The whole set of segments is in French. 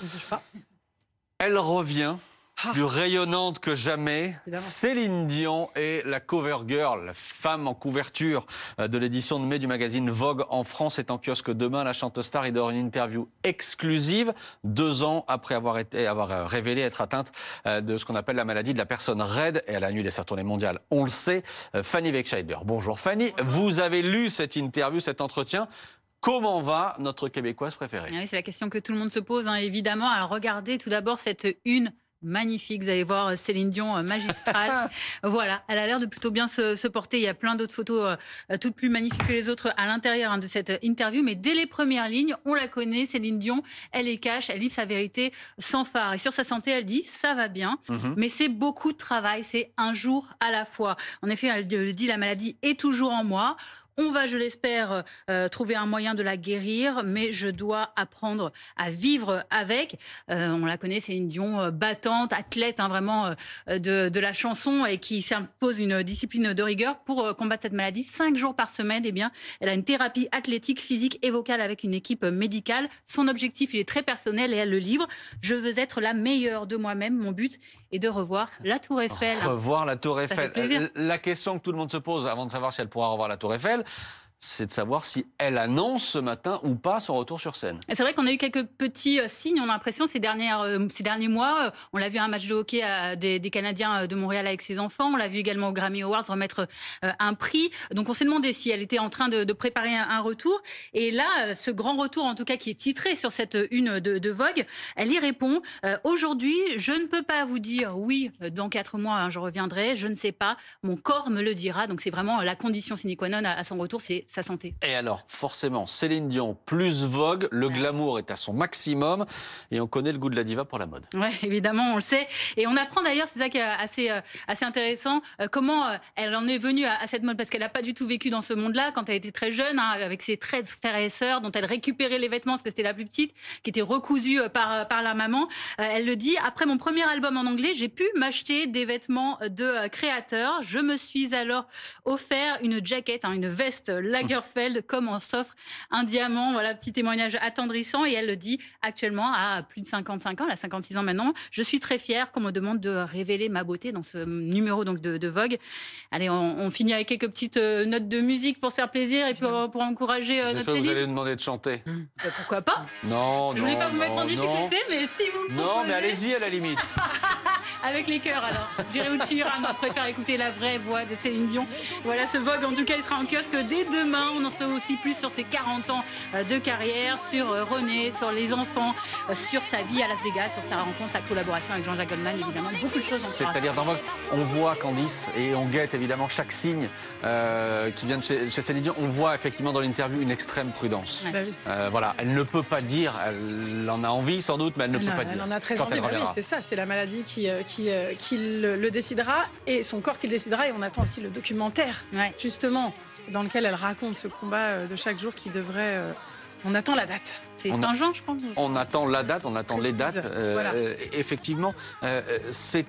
ne bouge pas. Elle revient, plus rayonnante que jamais. Évidemment. Céline Dion est la cover girl, la femme en couverture de l'édition de mai du magazine Vogue en France. Est en kiosque demain. La chanteuse star est dans une interview exclusive 2 ans après avoir révélé être atteinte de ce qu'on appelle la maladie de la personne raide. Et elle a annulé sa tournée mondiale, on le sait. Fanny Wegscheider. Bonjour Fanny. Bonjour. Vous avez lu cette interview, cet entretien. Comment va notre Québécoise préférée? Oui, c'est la question que tout le monde se pose, hein, évidemment. Alors regardez tout d'abord cette une magnifique. Vous allez voir Céline Dion magistrale. Voilà, elle a l'air de plutôt bien se porter. Il y a plein d'autres photos toutes plus magnifiques que les autres à l'intérieur de cette interview. Mais dès les premières lignes, on la connaît, Céline Dion, elle est cash, elle dit sa vérité sans phare. Et sur sa santé, elle dit ça va bien, mais c'est beaucoup de travail, c'est un jour à la fois. En effet, elle dit la maladie est toujours en moi. On va, je l'espère, trouver un moyen de la guérir, mais je dois apprendre à vivre avec. On la connaît, Céline Dion, battante, athlète, hein, vraiment de la chanson et qui s'impose une discipline de rigueur pour combattre cette maladie. 5 jours par semaine, eh bien, elle a une thérapie athlétique, physique et vocale avec une équipe médicale. Son objectif, il est très personnel et elle le livre. Je veux être la meilleure de moi-même. Mon but est de revoir la Tour Eiffel. Revoir la Tour Ça Eiffel. fait plaisir. La question que tout le monde se pose avant de savoir si elle pourra revoir la Tour Eiffel, c'est de savoir si elle annonce ce matin ou pas son retour sur scène. C'est vrai qu'on a eu quelques petits signes, on a l'impression, ces derniers mois. On l'a vu à un match de hockey des Canadiens de Montréal avec ses enfants. On l'a vu également au Grammy Awards remettre un prix. Donc on s'est demandé si elle était en train de préparer un retour. Et là, ce grand retour, en tout cas, qui est titré sur cette une de Vogue, elle y répond. Aujourd'hui, je ne peux pas vous dire oui, dans 4 mois, hein, je reviendrai. Je ne sais pas. Mon corps me le dira. Donc c'est vraiment la condition sine qua non à son retour, c'est sa santé. Et alors, forcément, Céline Dion plus Vogue, le glamour est à son maximum et on connaît le goût de la diva pour la mode. Oui, évidemment, on le sait. Et on apprend d'ailleurs, c'est ça qui est assez intéressant, comment elle en est venue à cette mode, parce qu'elle n'a pas du tout vécu dans ce monde-là quand elle était très jeune, hein, avec ses 13 frères et sœurs, dont elle récupérait les vêtements, parce que c'était la plus petite, qui était recousue par la maman. Elle le dit, après mon premier album en anglais, j'ai pu m'acheter des vêtements de créateurs. Je me suis alors offert une jaquette, hein, une veste Lagerfeld, comme on s'offre un diamant. Voilà, petit témoignage attendrissant. Et elle le dit actuellement à plus de 55 ans, elle a 56 ans maintenant. Je suis très fière qu'on me demande de révéler ma beauté dans ce numéro donc de Vogue. Allez, on finit avec quelques petites notes de musique pour se faire plaisir et pour encourager notre Vous Céline. allez demander de chanter. Pourquoi pas? Non, Je voulais pas vous mettre en difficulté, mais si vous me Non, mais proposez- allez-y à la limite. Avec les cœurs alors. J'irai où tu iras, on préfère écouter la vraie voix de Céline Dion. Voilà, ce Vogue, en tout cas, il sera en kiosque dès demain. On en sait aussi plus sur ses 40 ans de carrière, sur René, sur les enfants, sur sa vie à Las Vegas, sur sa rencontre, sa collaboration avec Jean-Jacques Goldman, évidemment. Beaucoup de choses en C'est-à-dire dans Vogue, on voit Candice et on guette évidemment chaque signe qui vient de chez Céline Dion. On voit effectivement dans l'interview une extrême prudence. Ouais. Bah oui. Voilà, elle ne peut pas dire, elle en a envie sans doute, mais elle ne peut pas dire. Elle en a très quand envie, elle bah oui, reviendra. c'est ça, c'est la maladie qui le décidera et son corps qui le décidera. Et on attend aussi le documentaire, Ouais. justement, dans lequel elle raconte ce combat de chaque jour qui devrait... on attend la date. C'est On a- un genre, je pense. On attend la date, on attend les dates. Voilà. Effectivement, c'est,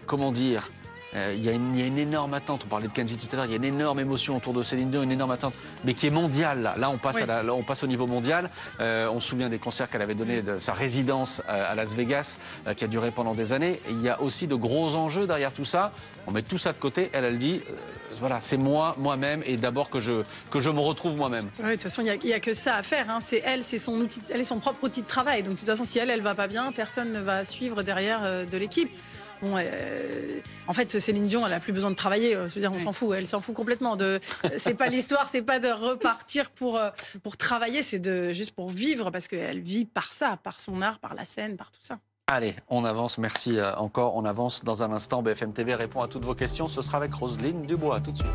comment dire, il y a une énorme attente. On parlait de Kenji tout à l'heure, il y a une énorme émotion autour de Céline Dion, une énorme attente, mais qui est mondiale. Là on passe, Oui. là, on passe au niveau mondial. On se souvient des concerts qu'elle avait donnés, de sa résidence à Las Vegas, qui a duré pendant des années. Et il y a aussi de gros enjeux derrière tout ça. On met tout ça de côté. Elle dit, voilà, c'est moi-même, et d'abord que je me retrouve moi-même. Oui, de toute façon, il n'y a que ça à faire. Hein. C'est elle, c'est son outil, elle est son propre outil de travail. Donc, de toute façon, si elle va pas bien, personne ne va suivre derrière de l'équipe. Bon, en fait, Céline Dion, elle a plus besoin de travailler. Je veux dire, on s'en fout. Elle s'en fout complètement. C'est pas l'histoire, c'est pas de repartir pour travailler, c'est juste pour vivre, parce qu'elle vit par ça, par son art, par la scène, par tout ça. Allez, on avance. Merci encore. On avance dans un instant. BFM TV répond à toutes vos questions. Ce sera avec Roselyne Dubois. Tout de suite.